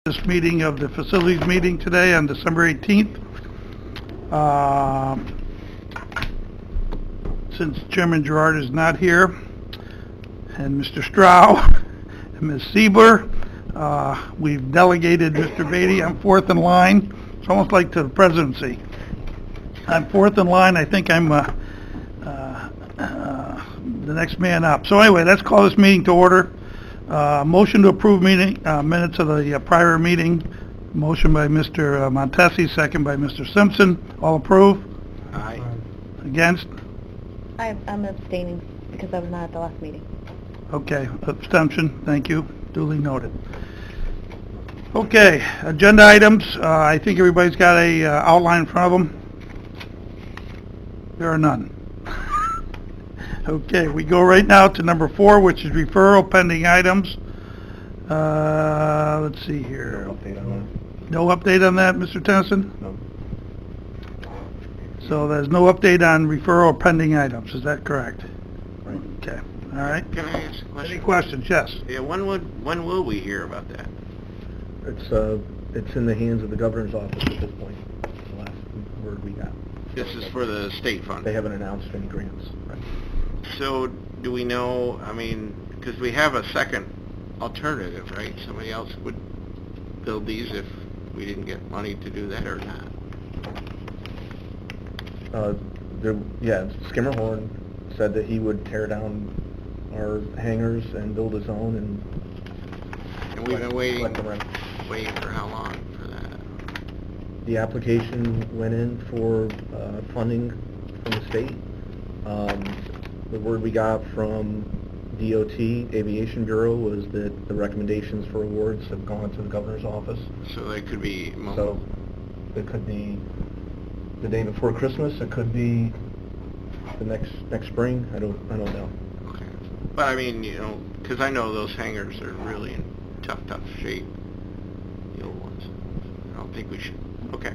This meeting of the facilities meeting today on December 18th. Since Chairman Gerard is not here, and Mr. Strau and Ms. Siebler, we've delegated Mr. Beatty. I'm fourth in line. It's almost like to the presidency. I'm fourth in line. I think I'm the next man up. So anyway, let's call this meeting to order. Motion to approve meeting minutes of the prior meeting. Motion by Mr. Montesi, second by Mr. Simpson. All approve? Aye. Against? I'm abstaining because I was not at the last meeting. Okay, abstention. Thank you. Duly noted. Okay, agenda items. I think everybody's got a outline in front of them. There are none. Okay, we go right now to number 4, which is referral pending items. Let's see here. No update on that, Mr. Tennyson? No. So there's no update on referral pending items, is that correct? Right. Okay, all right. Can I ask a question? Any questions? Yes. Yeah, when will we hear about that? It's in the hands of the governor's office at this point. The last word we got. This is for the state fund. They haven't announced any grants. Right. So, do we know, I mean, because we have a second alternative, right? Somebody else would build these if we didn't get money to do that or not? Skimmerhorn said that he would tear down our hangars and build his own and we've been collect the rent. waiting for how long for that? The application went in for funding from the state. The word we got from DOT, Aviation Bureau, was that the recommendations for awards have gone to the governor's office. So they could be... So it could be the day before Christmas. It could be the next spring. I don't know. Okay. But I mean, you know, because I know those hangars are really in tough shape, the old ones. I don't think we should... Okay.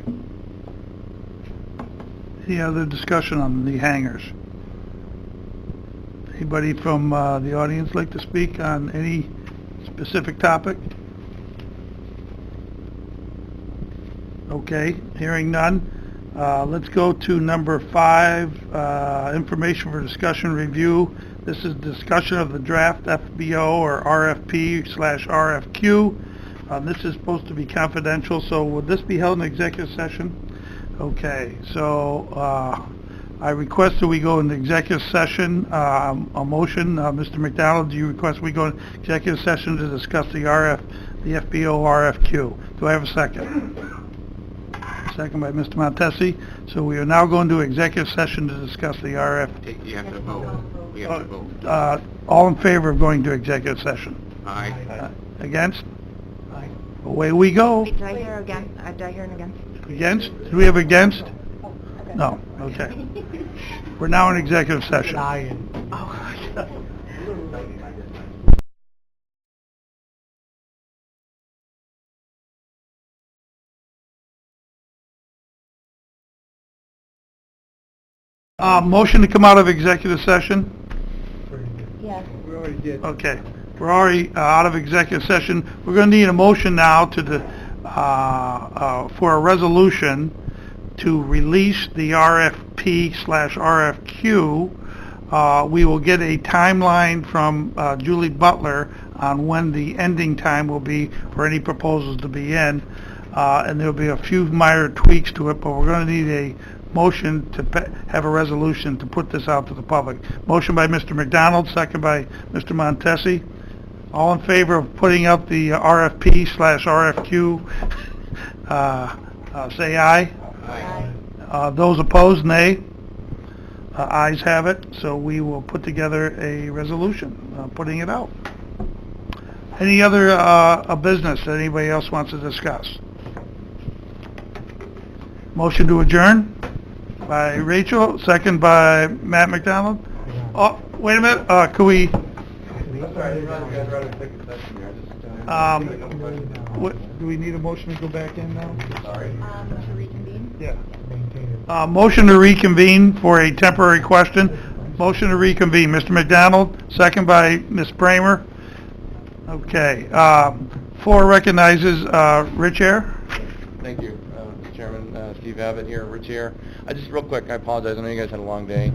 Any other discussion on the hangars? Anybody from the audience like to speak on any specific topic? Okay, hearing none. Let's go to number 5, information for discussion review. This is discussion of the draft FBO or RFP/RFQ. This is supposed to be confidential, so would this be held in executive session? Okay, so I request that we go into executive session. A motion, Mr. McDonald, do you request we go into executive session to discuss the FBO RFQ? Do I have a second? Second by Mr. Montesi. So we are now going to executive session to discuss the RFP. You have to vote. We have to vote. All in favor of going to executive session? Aye. Against? Aye. Away we go. Did I hear again? Did I hear an against? Against? Do we have against? No. Okay. We're now in executive session. Motion to come out of executive session? Yes. We already did. Okay. We're already out of executive session. We're going to need a motion now to for a resolution to release the RFP/RFQ. We will get a timeline from Julie Butler on when the ending time will be for any proposals to be in, and there will be a few minor tweaks to it, but we're going to need a motion to have a resolution to put this out to the public. Motion by Mr. McDonald, second by Mr. Montesi. All in favor of putting out the RFP/RFQ, say aye. Aye. Those opposed, nay. Ayes have it, so we will put together a resolution putting it out. Any other business that anybody else wants to discuss? Motion to adjourn by Rachel, second by Matt McDonald. Oh, wait a minute, could we... What, do we need a motion to go back in now? To reconvene? Yeah. Motion to reconvene for a temporary question. Motion to reconvene. Mr. McDonald, second by Ms. Bramer. Okay. Floor recognizes Rich Air. Thank you, Mr. Chairman. Steve Abbott here, Rich here. Just real quick, I apologize. I know you guys had a long day.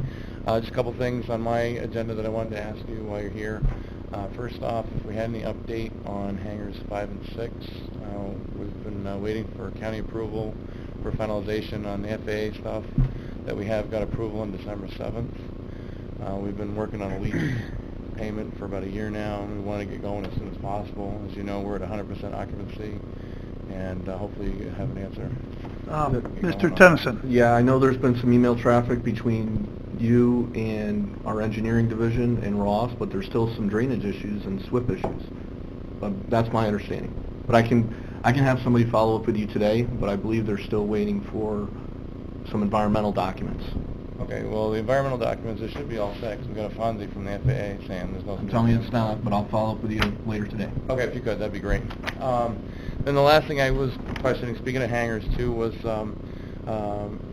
Just a couple things on my agenda that I wanted to ask you while you're here. First off, if we had any update on hangars 5 and 6. We've been waiting for county approval for finalization on the FAA stuff that we have got approval on December 7th. We've been working on a lease payment for about a year now, and we want to get going as soon as possible. As you know, we're at 100% occupancy, and hopefully you have an answer. Mr. Tennyson. Yeah, I know there's been some email traffic between you and our engineering division and Ross, but there's still some drainage issues and SWIP issues. That's my understanding. But I can have somebody follow up with you today, but I believe they're still waiting for some environmental documents. Okay, well, the environmental documents, it should be all set, 'cause we've got a FONSI from the FAA saying there's no... I'm telling you it's not, but I'll follow up with you later today. Okay, if you could, that'd be great. Then the last thing I was questioning, speaking of hangars too, was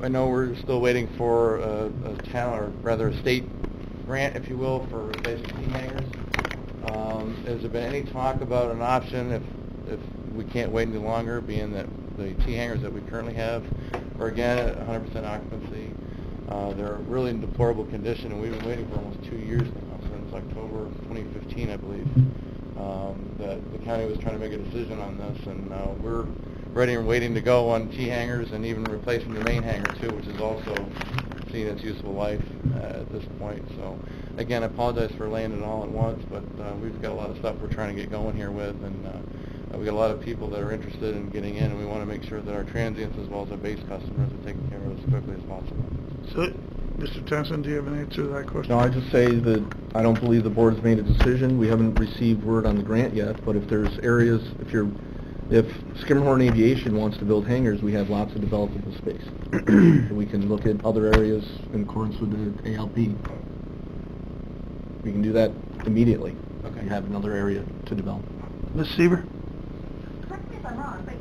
I know we're still waiting for a town, or rather a state grant, if you will, for replacing T hangars. Has there been any talk about an option if we can't wait any longer, being that the T hangars that we currently have are again at 100% occupancy? They're really in deplorable condition, and we've been waiting for almost 2 years now, since October 2015, I believe, that the county was trying to make a decision on this, and we're ready and waiting to go on T hangars and even replacing the main hangar too, which is also seeing its useful life at this point. So again, I apologize for laying it all at once, but we've got a lot of stuff we're trying to get going here with, and we've got a lot of people that are interested in getting in, and we want to make sure that our transients as well as our base customers are taken care of as quickly as possible. So, Mr. Tennyson, do you have an answer to that question? No, I just say that I don't believe the board has made a decision. We haven't received word on the grant yet, but if there's areas, if Skimmerhorn Aviation wants to build hangars, we have lots of developable space. So we can look at other areas in accordance with the ALP. We can do that immediately. Okay. We have another area to develop. Ms. Seaver? Correct me if I'm wrong, but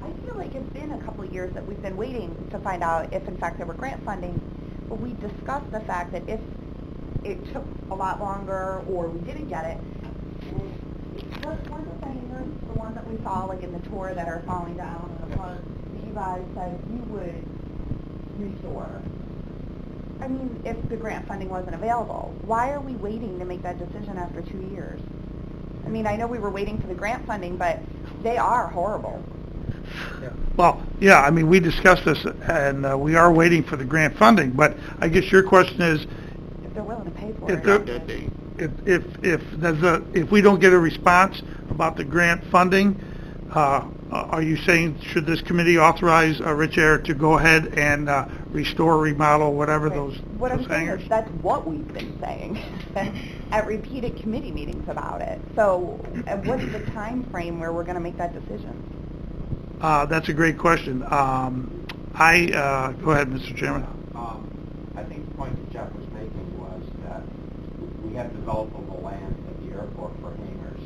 I feel like it's been a couple of years that we've been waiting to find out if in fact there were grant funding, but we discussed the fact that if it took a lot longer or we didn't get it, weren't the hangars the ones that we saw like in the tour that are falling down in the park that you guys said you would restore? I mean, if the grant funding wasn't available, why are we waiting to make that decision after 2 years? I mean, I know we were waiting for the grant funding, but they are horrible. Well, yeah, I mean, we discussed this, and we are waiting for the grant funding, but I guess your question is, If they're willing to pay for If it. they're- That day. if we don't get a response about the grant funding, are you saying should this committee authorize Rich Air to go ahead and restore, remodel, whatever those What I'm saying hangars? is that's what we've been saying at repeated committee meetings about it. So what's the time frame where we're going to make that decision? That's a great question. Go ahead, Mr. Chairman. I think the point that Jeff was making was that we have developable land at the airport for hangars.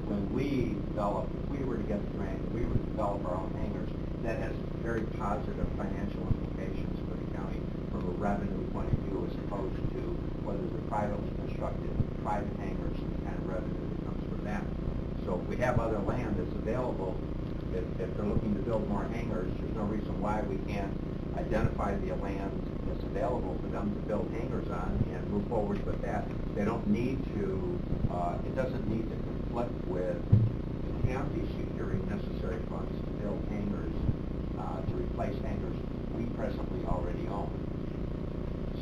When we develop, if we were to get the grant, we would develop our own hangars. That has very positive financial implications for the county from a revenue point of view, as opposed to whether they're privately constructed private hangars and the kind of revenue that comes from them. So if we have other land that's available, if they're looking to build more hangars, there's no reason why we can't identify the land that's available for them to build hangars on and move forward with that. They don't need to, it doesn't need to conflict with the county securing necessary funds to build hangars, to replace hangars we presently already own.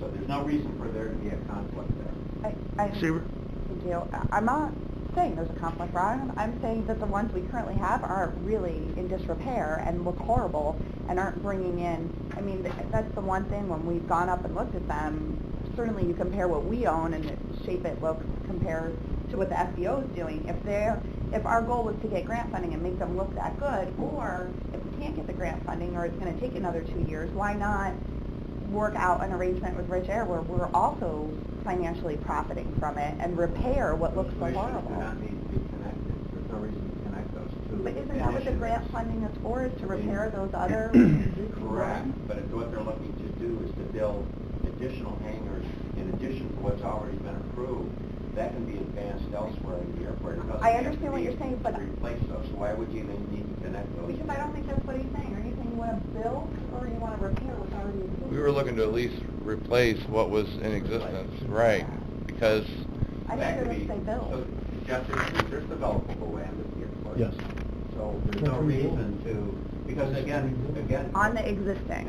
So there's no reason for there to be a conflict there. Seaver? Thank you. I'm not saying there's a conflict, Brian. I'm saying that the ones we currently have aren't really in disrepair and look horrible and aren't bringing in, I mean, that's the one thing when we've gone up and looked at them, certainly you compare what we own and the shape it looks compared to what the FBO is doing. If our goal was to get grant funding and make them look that good, or if we can't get the grant funding or it's going to take another 2 years, why not work out an arrangement with Rich Air where we're also financially profiting from it and repair what looks so Those issues horrible? do not need to be connected. There's no reason to connect those two. But isn't that what the grant funding is for, is to repair those other existing Correct, ones? but what they're looking to do is to build additional hangars in addition to what's already been approved that can be advanced elsewhere in the airport. It doesn't I have to understand what be you're saying, but- to replace those, so why would you even need to connect those? Because I don't think that's what he's saying. Are you saying you want to build or you want to repair what's already existing? We were looking to at least replace what was in existence, right? Because I That think could it be- would say build. So, Jeff, there's developable land at the airport. Yes. So there's no reason to, because again, On the existing.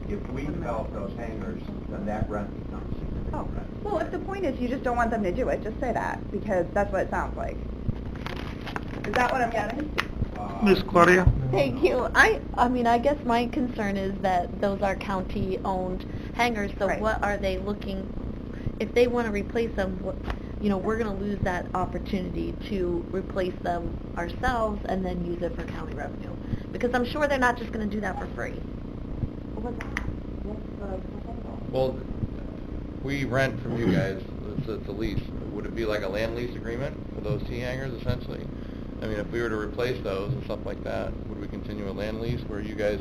if we develop those hangars, then that rent becomes significant Oh, rent. well, if the point is you just don't want them to do it, just say that, because that's what it sounds like. Is that what I'm getting? Miss Claudia? Thank you. I mean, I guess my concern is that those are county-owned hangars, so Right. what are they looking, if they want to replace them, you know, we're going to lose that opportunity to replace them ourselves and then use it for county revenue. Because I'm sure they're not just going to do that for free. What's the proposal? well, we rent from you guys. It's a lease. Would it be like a land lease agreement for those T hangars essentially? I mean, if we were to replace those and stuff like that, would we continue a land lease where you guys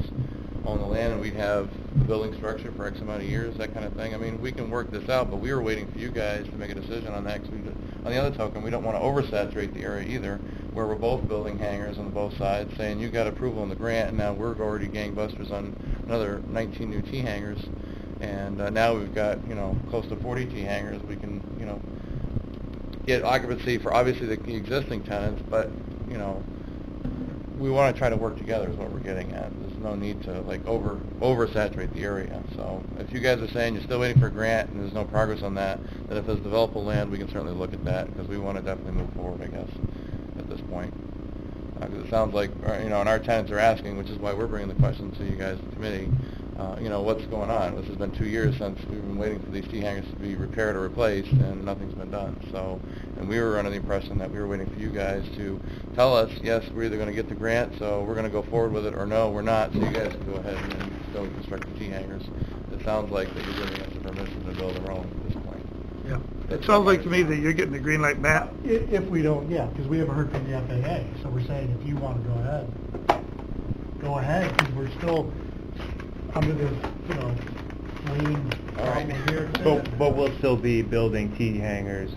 own the land and we'd have the building structure for X amount of years, that kind of thing? I mean, we can work this out, but we were waiting for you guys to make a decision on that. 'Cause on the other token, we don't want to oversaturate the area either, where we're both building hangars on both sides, saying you got approval on the grant, and now we're already gangbusters on another 19 new T hangars, and now we've got, you know, close to 40 T hangars. We can, you know, get occupancy for obviously the existing tenants, but, you know, we want to try to work together is what we're getting at. There's no need to like oversaturate the area. So if you guys are saying you're still waiting for a grant and there's no progress on that, then if there's developable land, we can certainly look at that because we want to definitely move forward, I guess, at this point. Because it sounds like, you know, and our tenants are asking, which is why we're bringing the question to you guys, the committee, you know, what's going on? This has been 2 years since we've been waiting for these T hangars to be repaired or replaced, and nothing's been done. So, and we were under the impression that we were waiting for you guys to tell us, yes, we're either going to get the grant, so we're going to go forward with it, or no, we're not, so you guys can go ahead and go construct the T hangars. It sounds like that you're giving us the permission to build our own at this point. Yeah. It sounds like to me that you're getting the green light, Matt. If we don't, yeah, because we haven't heard from the FAA, so we're saying if you want to go ahead, because we're still under this, you know, waiting. All right. Here. But we'll still be building T hangars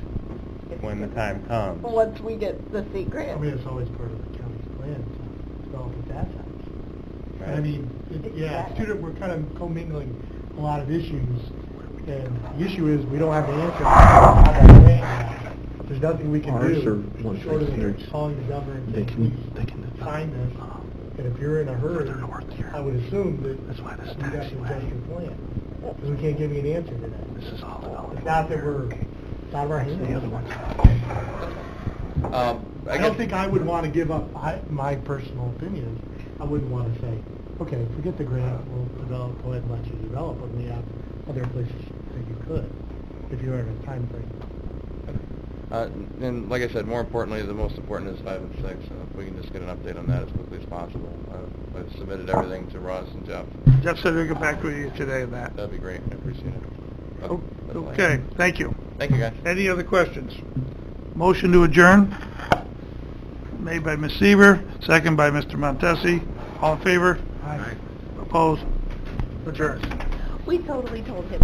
when the time comes. Once we get the state I grant. mean, it's always part of the county's plan to develop at that time. I Right. mean, yeah, we're kind of commingling a lot of issues, and the issue is we don't have the answer. How that grant. There's nothing we can Ours do, are ones short of that there's- calling the governor and they saying, can- they can please sign this. And if you're in a hurry, I would assume that That's why this you got to taxiway. adjust your plan, because we can't give you an answer today. This is all developed. It's not that it's out of our hands. The other ones. I don't think I would want to give up my personal opinion. I wouldn't want to say, okay, forget the grant, we'll go ahead and let you develop, but we have other places that you could, if you're in a time frame. And like I said, more importantly, the most important is 5 and 6. If we can just get an update on that as quickly as possible. I've submitted everything to Ross and Jeff. Jeff said he'll get back with you today on that. That'd be great. I appreciate it. O- That's all I have. Okay, thank you. Thank you, guys. Any other questions? Motion to adjourn, made by Ms. Seaver, second by Mr. Montesi. All in favor? Aye. Opposed? Adjourned. We totally told him.